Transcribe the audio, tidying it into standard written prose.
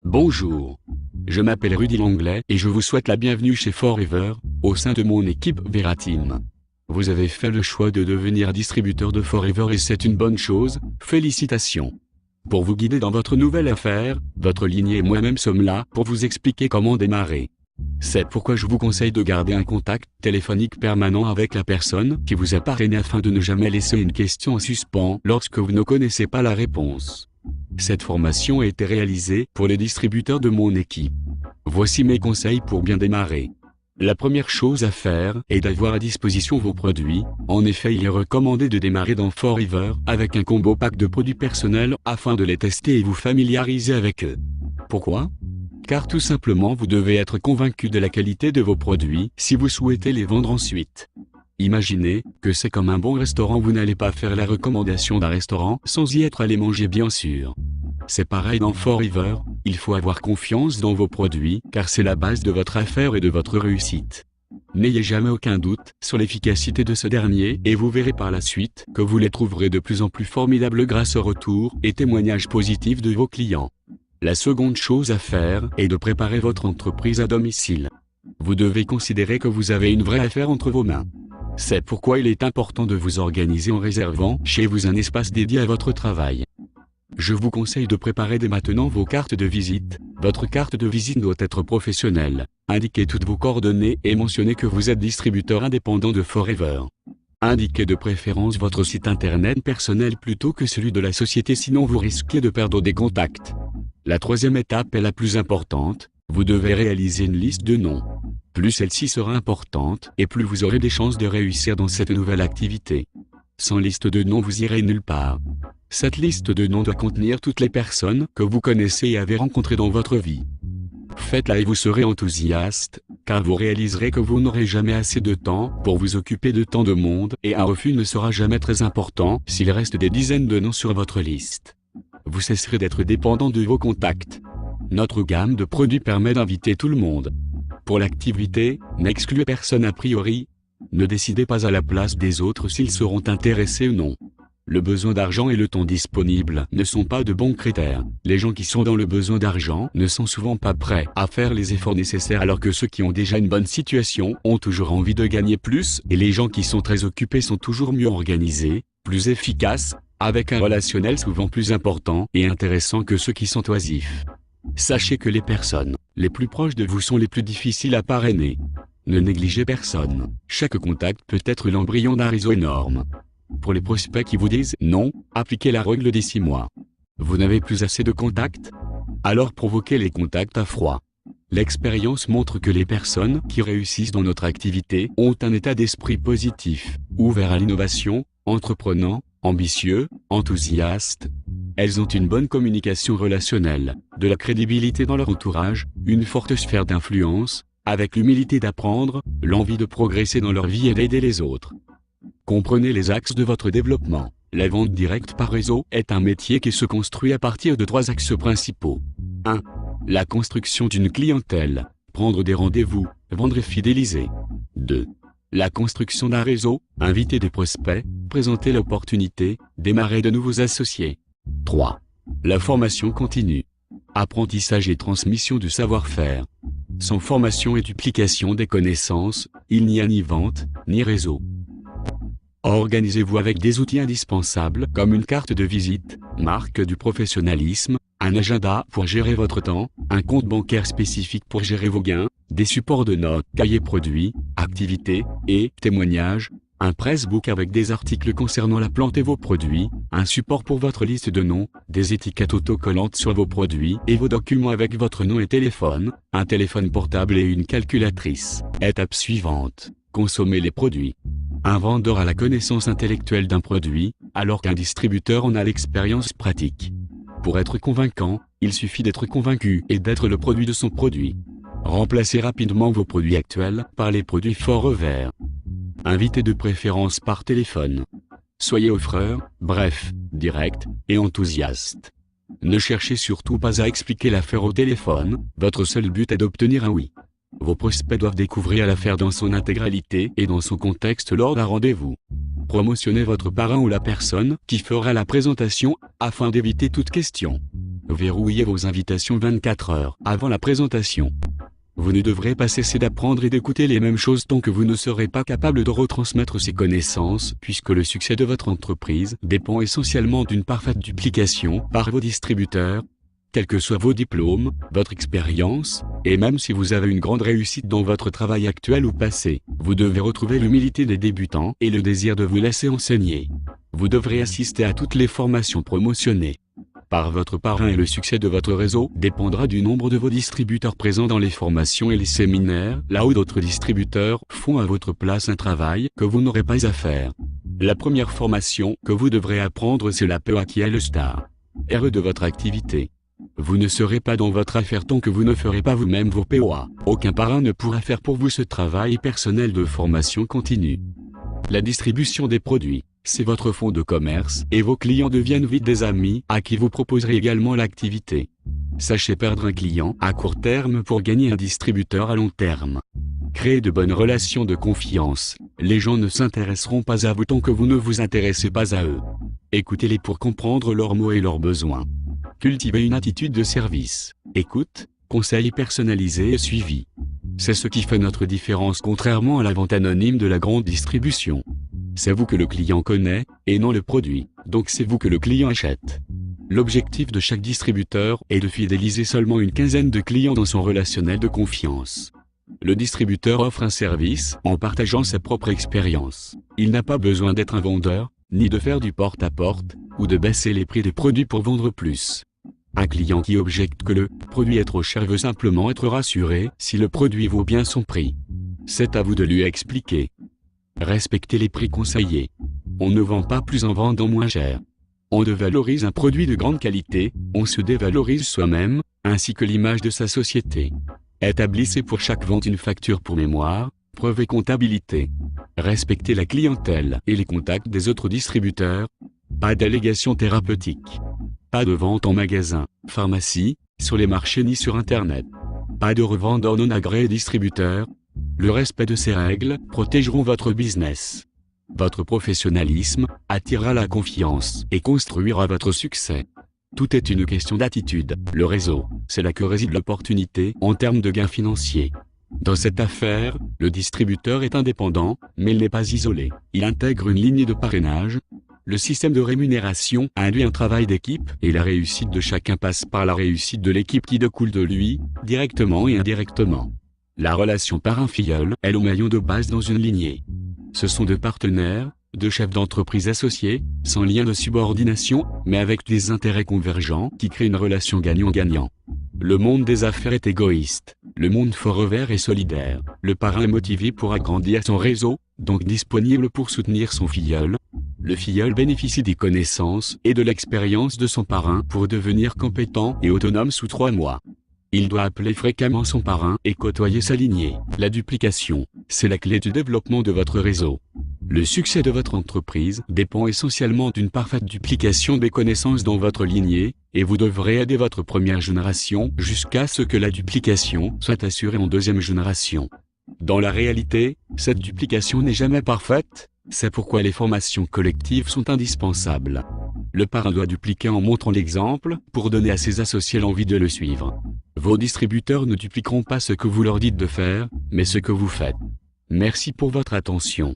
Bonjour. Je m'appelle Rudy Langlais et je vous souhaite la bienvenue chez Forever, au sein de mon équipe Verateam. Vous avez fait le choix de devenir distributeur de Forever et c'est une bonne chose, félicitations. Pour vous guider dans votre nouvelle affaire, votre lignée et moi-même sommes là pour vous expliquer comment démarrer. C'est pourquoi je vous conseille de garder un contact téléphonique permanent avec la personne qui vous a parrainé afin de ne jamais laisser une question en suspens lorsque vous ne connaissez pas la réponse. Cette formation a été réalisée pour les distributeurs de mon équipe. Voici mes conseils pour bien démarrer. La première chose à faire est d'avoir à disposition vos produits. En effet, il est recommandé de démarrer dans Forever avec un combo pack de produits personnels afin de les tester et vous familiariser avec eux. Pourquoi ? Car tout simplement vous devez être convaincu de la qualité de vos produits si vous souhaitez les vendre ensuite. Imaginez que c'est comme un bon restaurant, vous n'allez pas faire la recommandation d'un restaurant sans y être allé manger bien sûr. C'est pareil dans Forever, il faut avoir confiance dans vos produits car c'est la base de votre affaire et de votre réussite. N'ayez jamais aucun doute sur l'efficacité de ce dernier et vous verrez par la suite que vous les trouverez de plus en plus formidables grâce aux retours et témoignages positifs de vos clients. La seconde chose à faire est de préparer votre entreprise à domicile. Vous devez considérer que vous avez une vraie affaire entre vos mains. C'est pourquoi il est important de vous organiser en réservant chez vous un espace dédié à votre travail. Je vous conseille de préparer dès maintenant vos cartes de visite. Votre carte de visite doit être professionnelle. Indiquez toutes vos coordonnées et mentionnez que vous êtes distributeur indépendant de Forever. Indiquez de préférence votre site internet personnel plutôt que celui de la société, sinon vous risquez de perdre des contacts. La troisième étape est la plus importante, vous devez réaliser une liste de noms. Plus celle-ci sera importante et plus vous aurez des chances de réussir dans cette nouvelle activité. Sans liste de noms vous irez nulle part. Cette liste de noms doit contenir toutes les personnes que vous connaissez et avez rencontrées dans votre vie. Faites-la et vous serez enthousiaste, car vous réaliserez que vous n'aurez jamais assez de temps pour vous occuper de tant de monde et un refus ne sera jamais très important s'il reste des dizaines de noms sur votre liste. Vous cesserez d'être dépendant de vos contacts. Notre gamme de produits permet d'inviter tout le monde. Pour l'activité, n'excluez personne a priori. Ne décidez pas à la place des autres s'ils seront intéressés ou non. Le besoin d'argent et le temps disponible ne sont pas de bons critères. Les gens qui sont dans le besoin d'argent ne sont souvent pas prêts à faire les efforts nécessaires alors que ceux qui ont déjà une bonne situation ont toujours envie de gagner plus et les gens qui sont très occupés sont toujours mieux organisés, plus efficaces, avec un relationnel souvent plus important et intéressant que ceux qui sont oisifs. Sachez que les personnes les plus proches de vous sont les plus difficiles à parrainer. Ne négligez personne. Chaque contact peut être l'embryon d'un réseau énorme. Pour les prospects qui vous disent non, appliquez la règle des 6 mois. Vous n'avez plus assez de contacts? Alors provoquez les contacts à froid. L'expérience montre que les personnes qui réussissent dans notre activité ont un état d'esprit positif, ouvert à l'innovation, entreprenant, ambitieux, enthousiaste. Elles ont une bonne communication relationnelle, de la crédibilité dans leur entourage, une forte sphère d'influence, avec l'humilité d'apprendre, l'envie de progresser dans leur vie et d'aider les autres. Comprenez les axes de votre développement. La vente directe par réseau est un métier qui se construit à partir de 3 axes principaux. 1. La construction d'une clientèle, prendre des rendez-vous, vendre et fidéliser. 2. La construction d'un réseau, inviter des prospects, présenter l'opportunité, démarrer de nouveaux associés. 3. La formation continue. Apprentissage et transmission du savoir-faire. Sans formation et duplication des connaissances, il n'y a ni vente, ni réseau. Organisez-vous avec des outils indispensables comme une carte de visite, marque du professionnalisme, un agenda pour gérer votre temps, un compte bancaire spécifique pour gérer vos gains, des supports de notes, cahiers produits, activités et témoignages, un pressbook avec des articles concernant la plante et vos produits, un support pour votre liste de noms, des étiquettes autocollantes sur vos produits et vos documents avec votre nom et téléphone, un téléphone portable et une calculatrice. Étape suivante. Consommer les produits. Un vendeur a la connaissance intellectuelle d'un produit, alors qu'un distributeur en a l'expérience pratique. Pour être convaincant, il suffit d'être convaincu et d'être le produit de son produit. Remplacez rapidement vos produits actuels par les produits Forever. Invitez de préférence par téléphone. Soyez offreur, bref, direct et enthousiaste. Ne cherchez surtout pas à expliquer l'affaire au téléphone, votre seul but est d'obtenir un oui. Vos prospects doivent découvrir l'affaire dans son intégralité et dans son contexte lors d'un rendez-vous. Promotionnez votre parrain ou la personne qui fera la présentation afin d'éviter toute question. Verrouillez vos invitations 24 heures avant la présentation. Vous ne devrez pas cesser d'apprendre et d'écouter les mêmes choses tant que vous ne serez pas capable de retransmettre ces connaissances, puisque le succès de votre entreprise dépend essentiellement d'une parfaite duplication par vos distributeurs, quels que soient vos diplômes, votre expérience, et même si vous avez une grande réussite dans votre travail actuel ou passé, vous devez retrouver l'humilité des débutants et le désir de vous laisser enseigner. Vous devrez assister à toutes les formations promotionnées par votre parrain et le succès de votre réseau dépendra du nombre de vos distributeurs présents dans les formations et les séminaires, là où d'autres distributeurs font à votre place un travail que vous n'aurez pas à faire. La première formation que vous devrez apprendre, c'est la POA qui est le star RE de votre activité. Vous ne serez pas dans votre affaire tant que vous ne ferez pas vous-même vos POA. Aucun parrain ne pourra faire pour vous ce travail personnel de formation continue. La distribution des produits, c'est votre fonds de commerce, et vos clients deviennent vite des amis à qui vous proposerez également l'activité. Sachez perdre un client à court terme pour gagner un distributeur à long terme. Créez de bonnes relations de confiance. Les gens ne s'intéresseront pas à vous tant que vous ne vous intéressez pas à eux. Écoutez-les pour comprendre leurs mots et leurs besoins. Cultivez une attitude de service. Écoute, conseil personnalisé et suivi. C'est ce qui fait notre différence contrairement à la vente anonyme de la grande distribution. C'est vous que le client connaît, et non le produit, donc c'est vous que le client achète. L'objectif de chaque distributeur est de fidéliser seulement une quinzaine de clients dans son relationnel de confiance. Le distributeur offre un service en partageant sa propre expérience. Il n'a pas besoin d'être un vendeur, ni de faire du porte-à-porte, ou de baisser les prix des produits pour vendre plus. Un client qui objecte que le produit est trop cher veut simplement être rassuré si le produit vaut bien son prix. C'est à vous de lui expliquer. Respectez les prix conseillés. On ne vend pas plus en vendant moins cher. On dévalorise un produit de grande qualité, on se dévalorise soi-même, ainsi que l'image de sa société. Établissez pour chaque vente une facture pour mémoire, preuve et comptabilité. Respectez la clientèle et les contacts des autres distributeurs. Pas d'allégations thérapeutiques. Pas de vente en magasin, pharmacie, sur les marchés ni sur Internet. Pas de revendeurs non agréés distributeurs. Le respect de ces règles protégeront votre business. Votre professionnalisme attirera la confiance et construira votre succès. Tout est une question d'attitude. Le réseau, c'est là que réside l'opportunité en termes de gains financiers. Dans cette affaire, le distributeur est indépendant, mais il n'est pas isolé. Il intègre une ligne de parrainage. Le système de rémunération induit un travail d'équipe, et la réussite de chacun passe par la réussite de l'équipe qui découle de lui, directement et indirectement. La relation parrain-filleul est le maillon de base dans une lignée. Ce sont deux partenaires, deux chefs d'entreprise associés, sans lien de subordination, mais avec des intérêts convergents qui créent une relation gagnant-gagnant. Le monde des affaires est égoïste. Le monde Forever est solidaire. Le parrain est motivé pour agrandir son réseau, donc disponible pour soutenir son filleul. Le filleul bénéficie des connaissances et de l'expérience de son parrain pour devenir compétent et autonome sous 3 mois. Il doit appeler fréquemment son parrain et côtoyer sa lignée. La duplication, c'est la clé du développement de votre réseau. Le succès de votre entreprise dépend essentiellement d'une parfaite duplication des connaissances dans votre lignée, et vous devrez aider votre première génération jusqu'à ce que la duplication soit assurée en deuxième génération. Dans la réalité, cette duplication n'est jamais parfaite, c'est pourquoi les formations collectives sont indispensables. Le parrain doit dupliquer en montrant l'exemple pour donner à ses associés l'envie de le suivre. Vos distributeurs ne dupliqueront pas ce que vous leur dites de faire, mais ce que vous faites. Merci pour votre attention.